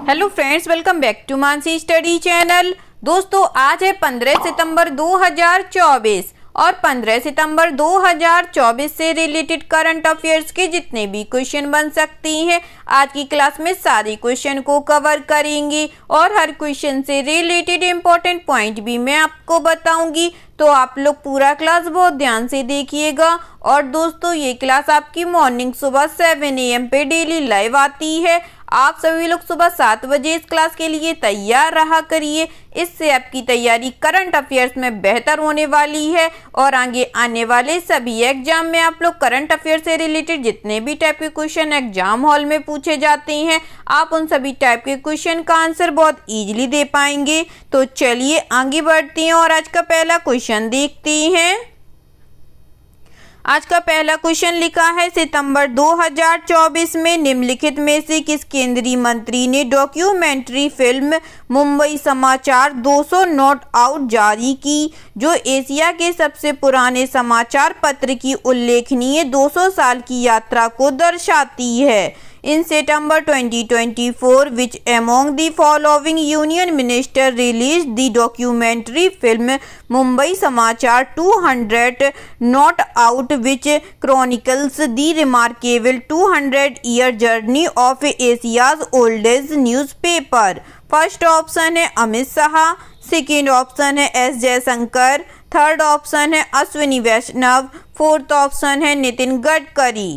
Hello friends, welcome back to Mansi study channel. दोस्तों, आज है 15 सितंबर 2024 और 15 सितंबर 2024 से रिलेटेड करंट अफेयर्स के जितने भी क्वेश्चन बन सकती हैं, आज की क्लास में सारे क्वेश्चन को कवर करेंगे और हर क्वेश्चन से रिलेटेड इंपॉर्टेंट पॉइंट भी मैं आपको बताऊंगी। तो आप लोग पूरा क्लास बहुत ध्यान से देखिएगा। और दोस्तों, ये क्लास आपकी मॉर्निंग सुबह 7 AM पे डेली लाइव आती है। आप सभी लोग सुबह 7 बजे इस क्लास के लिए तैयार रहा करिए। इससे आपकी तैयारी करंट अफेयर्स में बेहतर होने वाली है और आगे आने वाले सभी एग्जाम में आप लोग करंट अफेयर से रिलेटेड जितने भी टाइप के क्वेश्चन एग्जाम हॉल में पूछे जाते हैं, आप उन सभी टाइप के क्वेश्चन का आंसर बहुत इजीली दे पाएंगे। तो चलिए आगे बढ़ते हैं और आज का पहला क्वेश्चन देखते हैं। आज का पहला क्वेश्चन लिखा है, सितंबर 2024 में निम्नलिखित में से किस केंद्रीय मंत्री ने डॉक्यूमेंट्री फिल्म मुंबई समाचार 200 नॉट आउट जारी की, जो एशिया के सबसे पुराने समाचार पत्र की उल्लेखनीय 200 साल की यात्रा को दर्शाती है। In September 2024, which among the following union minister released the documentary film Mumbai Samachar 200 Not Out, which chronicles the remarkable 200-year journey of Asia's oldest newspaper? First option है अमित शाह, सेकेंड ऑप्शन है एस जयशंकर, थर्ड ऑप्शन है अश्विनी वैष्णव, fourth option है नितिन गडकरी।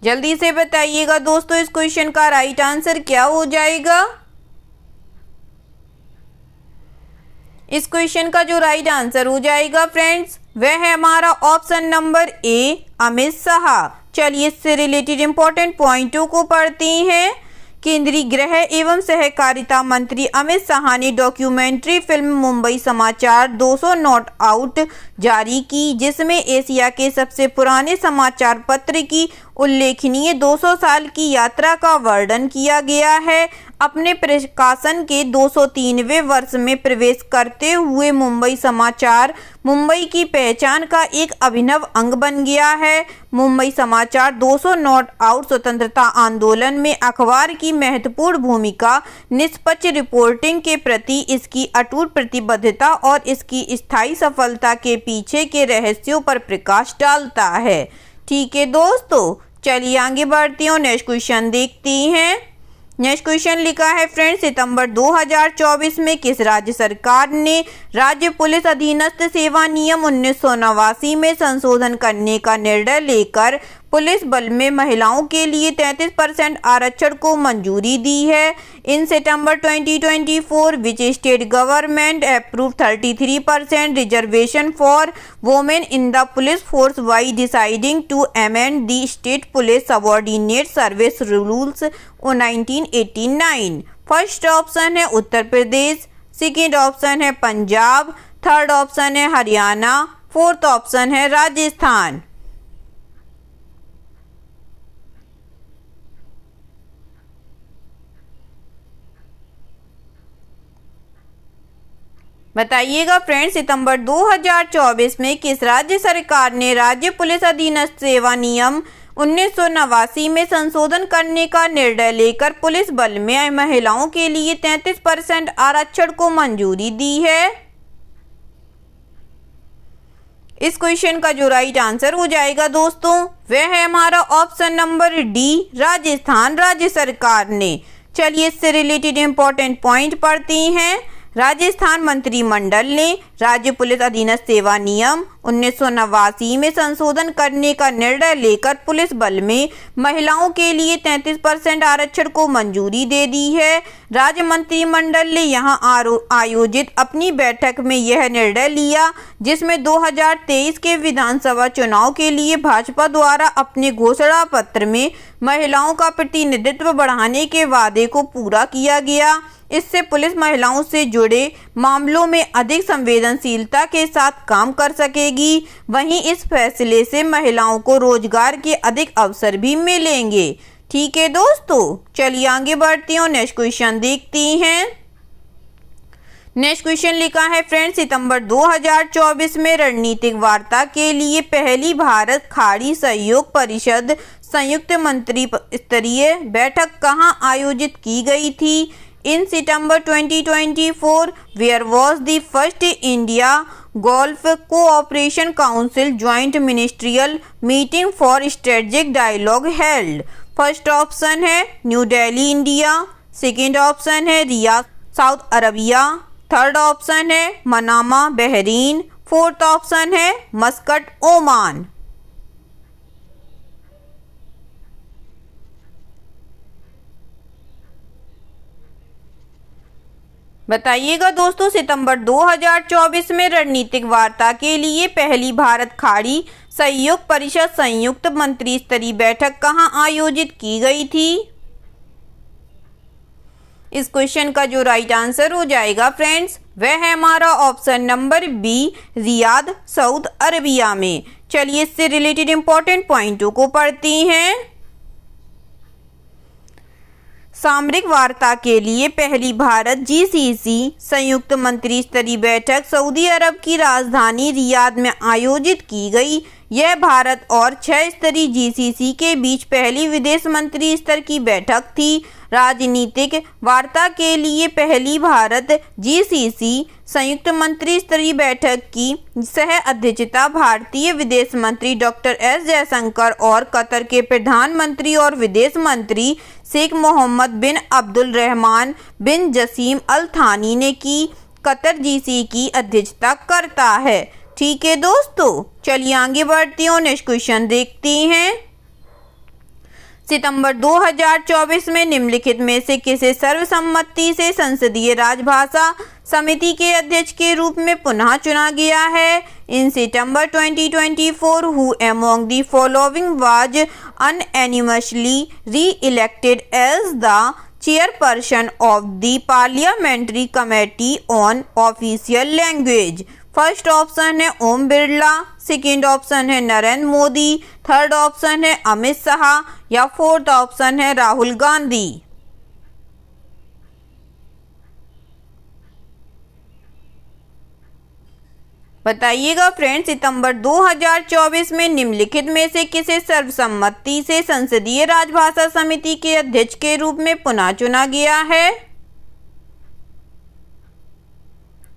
जल्दी से बताइएगा दोस्तों, इस question का राइट आंसर क्या हो जाएगा। इस क्वेश्चन का जो राइट आंसर हो जाएगा फ्रेंड्स, वह है हमारा option number A, Amit Shah. चलिए इससे रिलेटेड इंपॉर्टेंट पॉइंटों को पढ़ते हैं। केंद्रीय गृह एवं सहकारिता मंत्री अमित शाह ने डॉक्यूमेंट्री फिल्म मुंबई समाचार 200 नॉट आउट जारी की, जिसमें एशिया के सबसे पुराने समाचार पत्र की उल्लेखनीय 200 साल की यात्रा का वर्णन किया गया है। अपने प्रकाशन के 203वें वर्ष में प्रवेश करते हुए मुंबई समाचार मुंबई की पहचान का एक अभिनव अंग बन गया है। मुंबई समाचार 200 नॉट आउट स्वतंत्रता आंदोलन में अखबार की महत्वपूर्ण भूमिका, निष्पक्ष रिपोर्टिंग के प्रति इसकी अटूट प्रतिबद्धता और इसकी स्थायी सफलता के पीछे के रहस्यों पर प्रकाश डालता है। ठीक है दोस्तों, चलिए आगे बढ़ते हैं और नेक्स्ट क्वेश्चन देखते हैं। नेक्स्ट क्वेश्चन लिखा है फ्रेंड्स, सितंबर 2024 में किस राज्य सरकार ने राज्य पुलिस अधीनस्थ सेवा नियम 1989 में संशोधन करने का निर्णय लेकर पुलिस बल में महिलाओं के लिए 33% आरक्षण को मंजूरी दी है। In September 2024 which state government approve 33% reservation for women in the police force by deciding to amend the state police subordinate service rules 1989। First option है उत्तर प्रदेश, सेकेंड ऑप्शन है पंजाब, थर्ड ऑप्शन है हरियाणा, फोर्थ ऑप्शन है राजस्थान। बताइएगा friends, सितंबर 2024 में किस राज्य सरकार ने राज्य पुलिस अधीनस्थ सेवा नियम 1989 में संशोधन करने का निर्णय लेकर पुलिस बल में महिलाओं के लिए 33% आरक्षण को मंजूरी दी है। इस क्वेश्चन का जो राइट आंसर हो जाएगा दोस्तों, वह है हमारा ऑप्शन नंबर डी, राजस्थान राज्य सरकार ने। चलिए इससे रिलेटेड इंपॉर्टेंट पॉइंट पढ़ते हैं। राजस्थान मंत्रिमंडल ने राज्य पुलिस अधीनस्थ सेवा नियम 1989 में संशोधन करने का निर्णय लेकर पुलिस बल में महिलाओं के लिए 33% आरक्षण को मंजूरी दे दी है। राज्य मंत्रिमंडल ने यहां आयोजित अपनी बैठक में यह निर्णय लिया, जिसमें 2023 के विधानसभा चुनाव के लिए भाजपा द्वारा अपने घोषणा पत्र में महिलाओं का प्रतिनिधित्व बढ़ाने के वादे को पूरा किया गया। इससे पुलिस महिलाओं से जुड़े मामलों में अधिक संवेदनशीलता के साथ काम कर सकेगी। वहीं इस फैसले से महिलाओं को रोजगार के अधिक अवसर भी मिलेंगे। ठीक है दोस्तों, चलिए आगे बढ़ते हैं और नेक्स्ट क्वेश्चन देखते हैं। नेक्स्ट क्वेश्चन लिखा है फ्रेंड्स, सितंबर 2024 में रणनीतिक वार्ता के लिए पहली भारत खाड़ी सहयोग परिषद संयुक्त मंत्री स्तरीय बैठक कहां आयोजित की गई थी? In September 2024 where was the first India Gulf cooperation council joint ministerial meeting for strategic dialogue held? First option है new Delhi India, second option है Riyadh Saudi Arabia, third option है मनामा बहरीन, फोर्थ ऑप्शन है Muscat Oman. बताइएगा दोस्तों, सितंबर 2024 में रणनीतिक वार्ता के लिए पहली भारत खाड़ी सहयोग परिषद संयुक्त मंत्री स्तरीय बैठक कहां आयोजित की गई थी? इस क्वेश्चन का जो राइट आंसर हो जाएगा फ्रेंड्स, वह है हमारा option number B, Riyadh Saudi Arabia में। चलिए इससे रिलेटेड इंपॉर्टेंट पॉइंटों को पढ़ते हैं। सामरिक वार्ता के लिए पहली भारत जीसीसी संयुक्त मंत्री स्तरीय बैठक सऊदी अरब की राजधानी रियाद में आयोजित की गई। यह भारत और 6 स्तरीय जीसीसी के बीच पहली विदेश मंत्री स्तर की बैठक थी। राजनीतिक वार्ता के लिए पहली भारत जीसीसी संयुक्त मंत्री स्तरीय बैठक की सह अध्यक्षता भारतीय विदेश मंत्री डॉक्टर एस जयशंकर और कतर के प्रधानमंत्री और विदेश मंत्री शेख मोहम्मद बिन अब्दुल रहमान बिन जसीम अल थानी ने की। कतर जीसी की अध्यक्षता करता है। ठीक है दोस्तों, चलिए आगे बढ़ती हूँ, नेक्स्ट क्वेश्चन देखते हैं। सितंबर 2024 में निम्नलिखित में से किसे सर्वसम्मति से संसदीय राजभाषा समिति के अध्यक्ष के रूप में पुनः चुना गया है? In September 2024 who among the following was unanimously re-elected as the chairperson of the parliamentary committee on official language? First option है ओम बिरला, सेकेंड ऑप्शन है नरेंद्र मोदी, थर्ड ऑप्शन है अमित शाह या फोर्थ ऑप्शन है राहुल गांधी। बताइएगा फ्रेंड्स, सितंबर 2024 में निम्नलिखित में से किसे सर्वसम्मति से संसदीय राजभाषा समिति के अध्यक्ष के रूप में पुनः चुना गया है?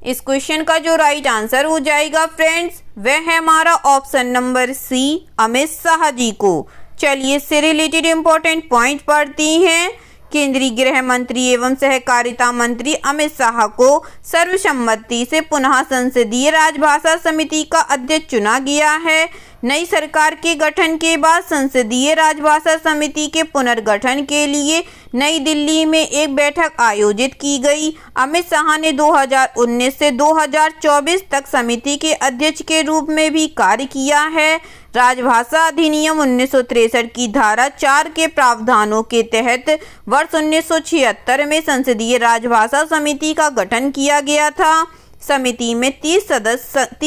इस क्वेश्चन का जो राइट आंसर हो जाएगा फ्रेंड्स, वह है हमारा option number C, Amit Shah ji को। चलिए इससे रिलेटेड इंपॉर्टेंट पॉइंट पढ़ती हैं। केंद्रीय गृह मंत्री एवं सहकारिता मंत्री अमित शाह को सर्वसम्मति से पुनः संसदीय राजभाषा समिति का अध्यक्ष चुना गया है। नई सरकार के गठन के बाद संसदीय राजभाषा समिति के पुनर्गठन के लिए नई दिल्ली में एक बैठक आयोजित की गई। अमित शाह ने 2019 से 2024 तक समिति के अध्यक्ष के रूप में भी कार्य किया है। राजभाषा अधिनियम 1963 की धारा 4 के प्रावधानों के तहत वर्ष 1976 में संसदीय राजभाषा समिति का गठन किया गया था। समिति में 30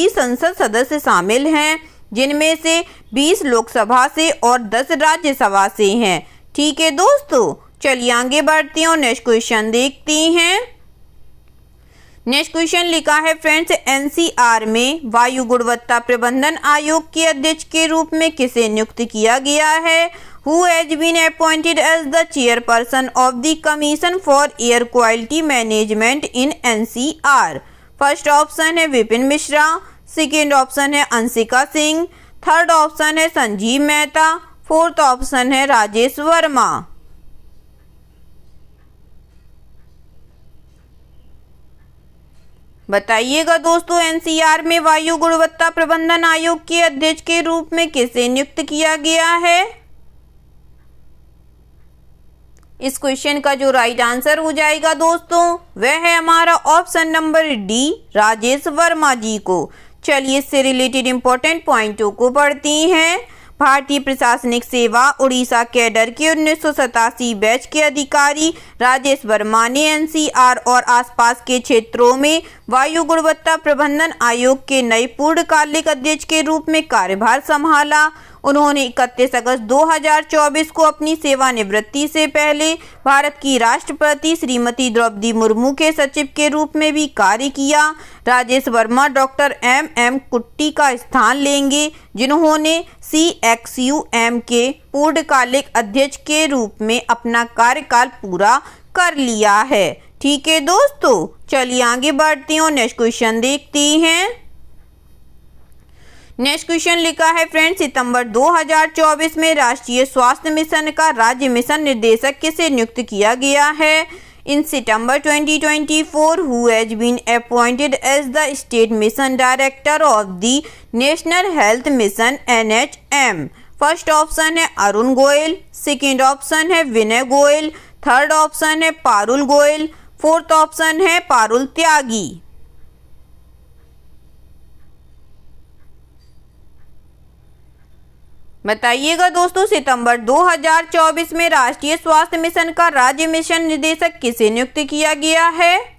संसद सदस्य शामिल हैं, जिनमें से 20 लोकसभा से और 10 राज्यसभा से हैं। ठीक है दोस्तों, चलिए आगे बढ़ते हैं और नेक्स्ट क्वेश्चन देखते हैं। नेक्स्ट क्वेश्चन लिखा है फ्रेंड्स, एनसीआर में वायु गुणवत्ता प्रबंधन आयोग के अध्यक्ष के रूप में किसे नियुक्त किया गया है? Who has been appointed as the chairperson of the commission for air quality management in NCR? First option है विपिन मिश्रा, सेकेंड ऑप्शन है अंशिका सिंह, थर्ड ऑप्शन है संजीव मेहता, फोर्थ ऑप्शन है राजेश वर्मा। बताइएगा दोस्तों, एनसीआर में वायु गुणवत्ता प्रबंधन आयोग के अध्यक्ष के रूप में किसे नियुक्त किया गया है? इस क्वेश्चन का जो राइट आंसर हो जाएगा दोस्तों, वह है हमारा option number D, Rajesh Verma ji को। चलिए इससे रिलेटेड इंपॉर्टेंट पॉइंटों को पढ़ती हैं। भारतीय प्रशासनिक सेवा उड़ीसा कैडर के 1987 बैच के अधिकारी राजेश वर्मा ने एनसीआर और आसपास के क्षेत्रों में वायु गुणवत्ता प्रबंधन आयोग के नए पूर्णकालिक अध्यक्ष के रूप में कार्यभार संभाला। उन्होंने 31 अगस्त 2024 को अपनी सेवानिवृत्ति से पहले भारत की राष्ट्रपति श्रीमती द्रौपदी मुर्मू के सचिव के रूप में भी कार्य किया। राजेश वर्मा डॉक्टर एम कुट्टी का स्थान लेंगे, जिन्होंने CXUM के पूर्णकालिक अध्यक्ष के रूप में अपना कार्यकाल पूरा कर लिया है। ठीक है दोस्तों, चलिए आगे बढ़ते हैं और नेक्स्ट क्वेश्चन देखते हैं। नेक्स्ट क्वेश्चन लिखा है फ्रेंड्स, सितंबर 2024 में राष्ट्रीय स्वास्थ्य मिशन का राज्य मिशन निदेशक किसे नियुक्त किया गया है? In September 2024 who has been appointed as the state mission director of the national health mission NHM? First option है अरुण गोयल, सेकेंड ऑप्शन है विनय गोयल, थर्ड ऑप्शन है पारुल गोयल, फोर्थ ऑप्शन है पारुल त्यागी। बताइएगा दोस्तों, सितंबर 2024 में राष्ट्रीय स्वास्थ्य मिशन का राज्य मिशन निदेशक किसे नियुक्त किया गया है?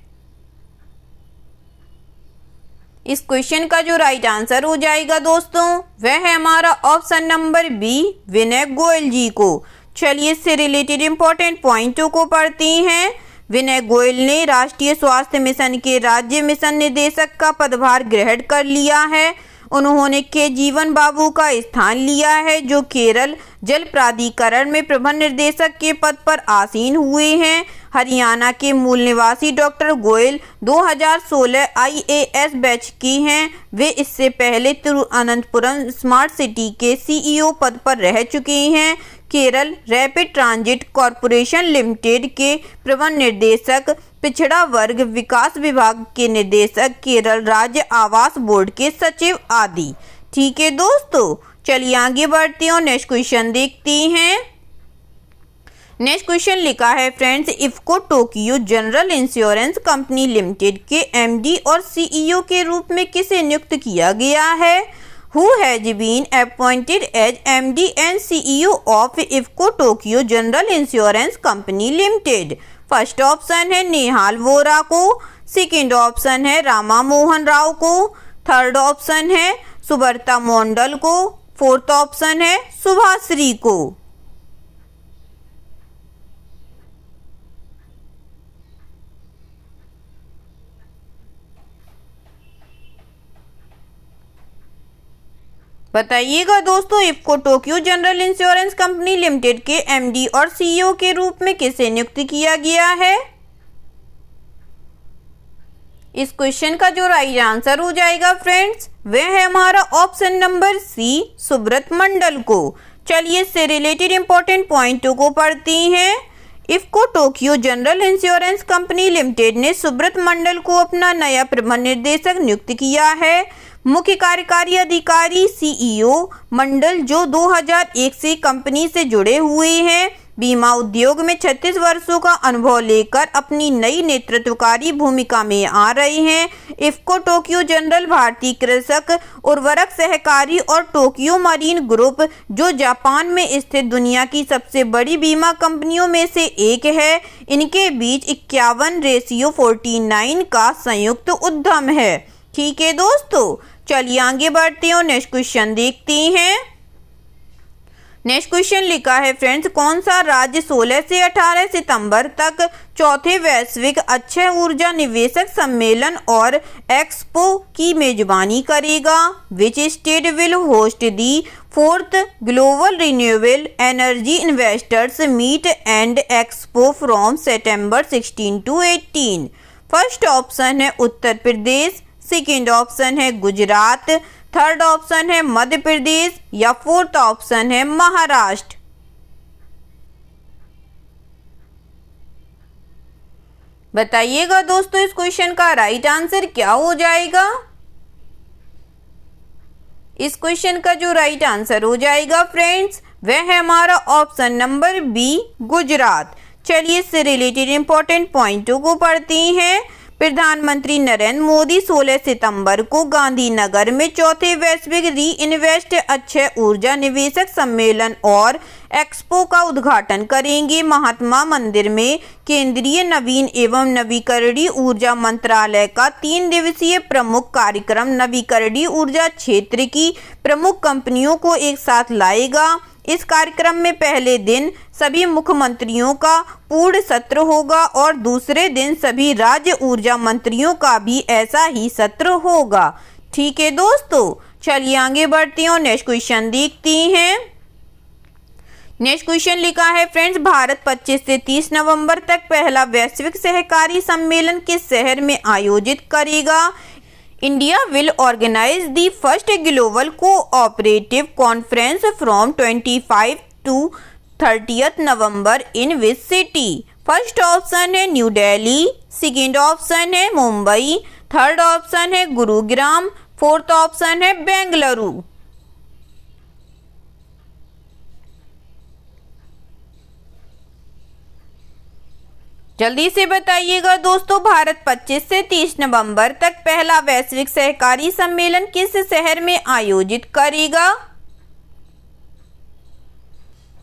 इस क्वेश्चन का जो राइट आंसर हो जाएगा दोस्तों, वह है हमारा option number B, Vinay Goyal जी को। चलिए इससे रिलेटेड इंपॉर्टेंट पॉइंटों को पढ़ते हैं। विनय गोयल ने राष्ट्रीय स्वास्थ्य मिशन के राज्य मिशन निदेशक का पदभार ग्रहण कर लिया है। उन्होंने के जीवन बाबू का स्थान लिया है, जो केरल जल प्राधिकरण में प्रबंध निर्देशक के पद पर आसीन हुए हैं। हरियाणा के मूल निवासी डॉक्टर गोयल 2016 IAS बैच की हैं। वे इससे पहले तिरुवनंतपुरम स्मार्ट सिटी के CEO पद पर रह चुके हैं। Kerala rapid transit corporation limited के प्रबंध निर्देशक, पिछड़ा वर्ग विकास विभाग के निदेशक, केरल राज्य आवास बोर्ड के सचिव आदि। ठीक है दोस्तों, चलिए आगे बढ़ते हैं और नेक्स्ट क्वेश्चन देखते हैं। नेक्स्ट क्वेश्चन लिखा है friends, IFFCO Tokyo general insurance company limited के MD और CEO के रूप में किसे नियुक्त किया गया है? Who has been appointed as MD and CEO of IFCO Tokyo General Insurance Company Limited? First option है नेहाल वोरा को, सेकेंड ऑप्शन है रामा मोहन राव को, थर्ड ऑप्शन है सुब्रता मंडल को, फोर्थ ऑप्शन है सुभाश्री को। बताइएगा दोस्तों, IFFCO Tokyo general insurance company limited के MD और CEO के रूप में किसे नियुक्त किया गया है? इस क्वेश्चन का जो राइट आंसर हो जाएगा फ्रेंड्स, वह है हमारा ऑप्शन नंबर सी, सुब्रत मंडल को। चलिए इससे रिलेटेड इंपॉर्टेंट पॉइंटों को पढ़ते हैं। IFFCO Tokyo general insurance company limited ने सुब्रत मंडल को अपना नया प्रबंध निर्देशक नियुक्त किया है। मुख्य कार्यकारी अधिकारी CEO मंडल, जो 2001 से कंपनी से जुड़े हुए हैं, बीमा उद्योग में 36 वर्षों का अनुभव लेकर अपनी नई नेतृत्वकारी भूमिका में आ रहे हैं। इफ्को टोक्यो जनरल भारतीय कृषक उर्वरक सहकारी और टोक्यो मरीन ग्रुप, जो जापान में स्थित दुनिया की सबसे बड़ी बीमा कंपनियों में से एक है, इनके बीच 51:49 का संयुक्त उद्यम है। ठीक है दोस्तों, चलिए आगे बढ़ते हैं और नेक्स्ट क्वेश्चन देखते हैं। नेक्स्ट क्वेश्चन लिखा है फ्रेंड्स, कौन सा राज्य 16 से 18 सितंबर तक चौथे वैश्विक अक्षय ऊर्जा निवेशक सम्मेलन और एक्सपो की मेजबानी करेगा? Which state will host the 4th global renewable energy investors meet and expo from September 16 to 18? First option है उत्तर प्रदेश, सेकेंड ऑप्शन है गुजरात, थर्ड ऑप्शन है मध्य प्रदेश या फोर्थ ऑप्शन है महाराष्ट्र। बताइएगा दोस्तों, इस क्वेश्चन का राइट आंसर क्या हो जाएगा? इस क्वेश्चन का जो राइट आंसर हो जाएगा फ्रेंड्स, वह है हमारा ऑप्शन नंबर बी, गुजरात। चलिए इससे रिलेटेड इंपॉर्टेंट पॉइंटों को पढ़ते हैं। प्रधानमंत्री नरेंद्र मोदी 16 सितंबर को गांधीनगर में चौथे वैश्विक री इन्वेस्ट अक्षय ऊर्जा निवेशक सम्मेलन और एक्सपो का उद्घाटन करेंगे। महात्मा मंदिर में केंद्रीय नवीन एवं नवीकरणीय ऊर्जा मंत्रालय का 3 दिवसीय प्रमुख कार्यक्रम नवीकरणीय ऊर्जा क्षेत्र की प्रमुख कंपनियों को एक साथ लाएगा। इस कार्यक्रम में पहले दिन सभी मुख्यमंत्रियों का पूर्ण सत्र होगा और दूसरे दिन सभी राज्य ऊर्जा मंत्रियों का भी ऐसा ही सत्र होगा। ठीक है दोस्तों, चलिए आगे बढ़ते हैं और नेक्स्ट क्वेश्चन देखते हैं। नेक्स्ट क्वेश्चन लिखा है फ्रेंड्स, भारत 25 से 30 नवंबर तक पहला वैश्विक सहकारी सम्मेलन किस शहर में आयोजित करेगा? India will organize the first global cooperative conference from 25 to 30th November in which city? First option है न्यू दिल्ली, सेकंड ऑप्शन है मुंबई, थर्ड ऑप्शन है गुरुग्राम, फोर्थ ऑप्शन है बेंगलुरु। जल्दी से बताइएगा दोस्तों, भारत 25 से 30 नवंबर तक पहला वैश्विक सहकारी सम्मेलन किस शहर में आयोजित करेगा?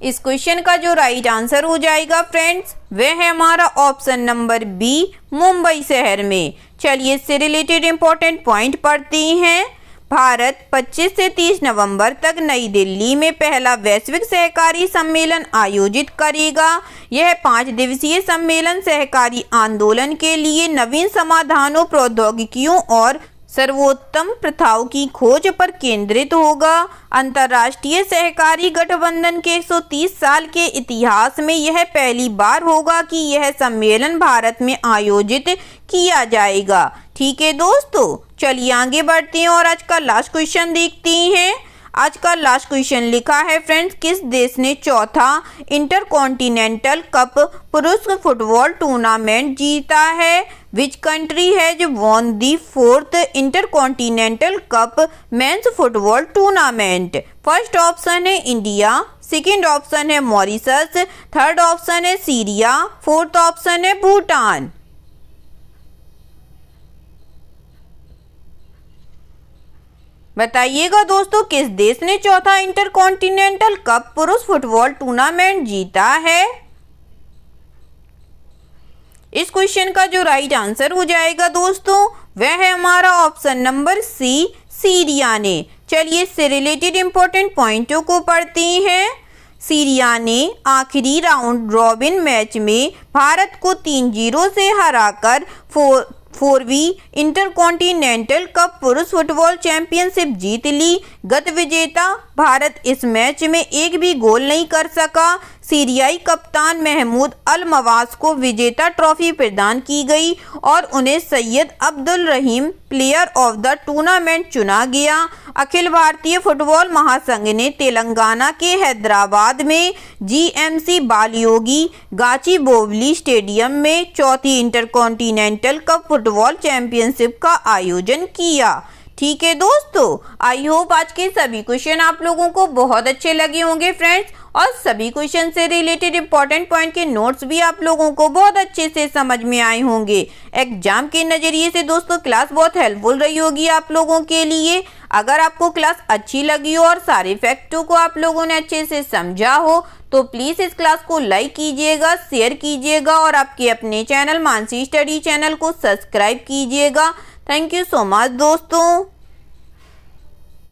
इस क्वेश्चन का जो राइट आंसर हो जाएगा फ्रेंड्स, वह है हमारा ऑप्शन नंबर बी, मुंबई शहर में। चलिए इससे रिलेटेड इंपॉर्टेंट पॉइंट पढ़ते हैं। भारत 25 से 30 नवंबर तक नई दिल्ली में पहला वैश्विक सहकारी सम्मेलन आयोजित करेगा। यह 5 दिवसीय सम्मेलन सहकारी आंदोलन के लिए नवीन समाधानों, प्रौद्योगिकियों और सर्वोत्तम प्रथाओं की खोज पर केंद्रित होगा। अंतर्राष्ट्रीय सहकारी गठबंधन के 130 साल के इतिहास में यह पहली बार होगा कि यह सम्मेलन भारत में आयोजित किया जाएगा। ठीक है दोस्तों, चलिए आगे बढ़ते हैं और आज का लास्ट क्वेश्चन देखते हैं। आज का लास्ट क्वेश्चन लिखा है फ्रेंड्स, किस देश ने चौथा इंटरकॉन्टिनेंटल कप पुरुष फुटबॉल टूर्नामेंट जीता है? Which country has won the 4th intercontinental cup mains football tournament? First option है इंडिया, सेकंड ऑप्शन है मॉरिशस, थर्ड ऑप्शन है सीरिया, फोर्थ ऑप्शन है भूटान। बताइएगा दोस्तों, किस देश ने चौथा इंटरकॉन्टिनेंटल कप पुरुष फुटबॉल टूर्नामेंट जीता है? इस क्वेश्चन का जो राइट आंसर हो जाएगा दोस्तों, वह है हमारा ऑप्शन नंबर सी, सीरिया ने। चलिए इससे रिलेटेड इंपॉर्टेंट पॉइंटों को पढ़ते हैं। सीरिया ने आखिरी राउंड रॉबिन मैच में भारत को 3-0 से हराकर 4वीं इंटरकॉन्टिनेंटल कप पुरुष फुटबॉल चैंपियनशिप जीत ली। गत विजेता भारत इस मैच में एक भी गोल नहीं कर सका। सीरियाई कप्तान महमूद अल मवास को विजेता ट्रॉफी प्रदान की गई और उन्हें सैयद अब्दुल रहीम प्लेयर ऑफ द टूर्नामेंट चुना गया। अखिल भारतीय फुटबॉल महासंघ ने तेलंगाना के हैदराबाद में जीएमसी बालयोगी गाचिबोवली स्टेडियम में चौथी इंटरकॉन्टिनेंटल कप फुटबॉल चैंपियनशिप का आयोजन किया। ठीक है दोस्तों, आई होप आज के सभी क्वेश्चन आप लोगों को बहुत अच्छे लगे होंगे फ्रेंड्स, और सभी क्वेश्चन से रिलेटेड इंपॉर्टेंट पॉइंट के नोट्स भी आप लोगों को बहुत अच्छे से समझ में आए होंगे। एग्जाम के नज़रिए से दोस्तों क्लास बहुत हेल्पफुल रही होगी आप लोगों के लिए। अगर आपको क्लास अच्छी लगी हो और सारे फैक्टों को आप लोगों ने अच्छे से समझा हो तो प्लीज़ इस क्लास को लाइक कीजिएगा, शेयर कीजिएगा और आपके अपने चैनल मानसी स्टडी चैनल को सब्सक्राइब कीजिएगा। थैंक यू सो मच दोस्तों।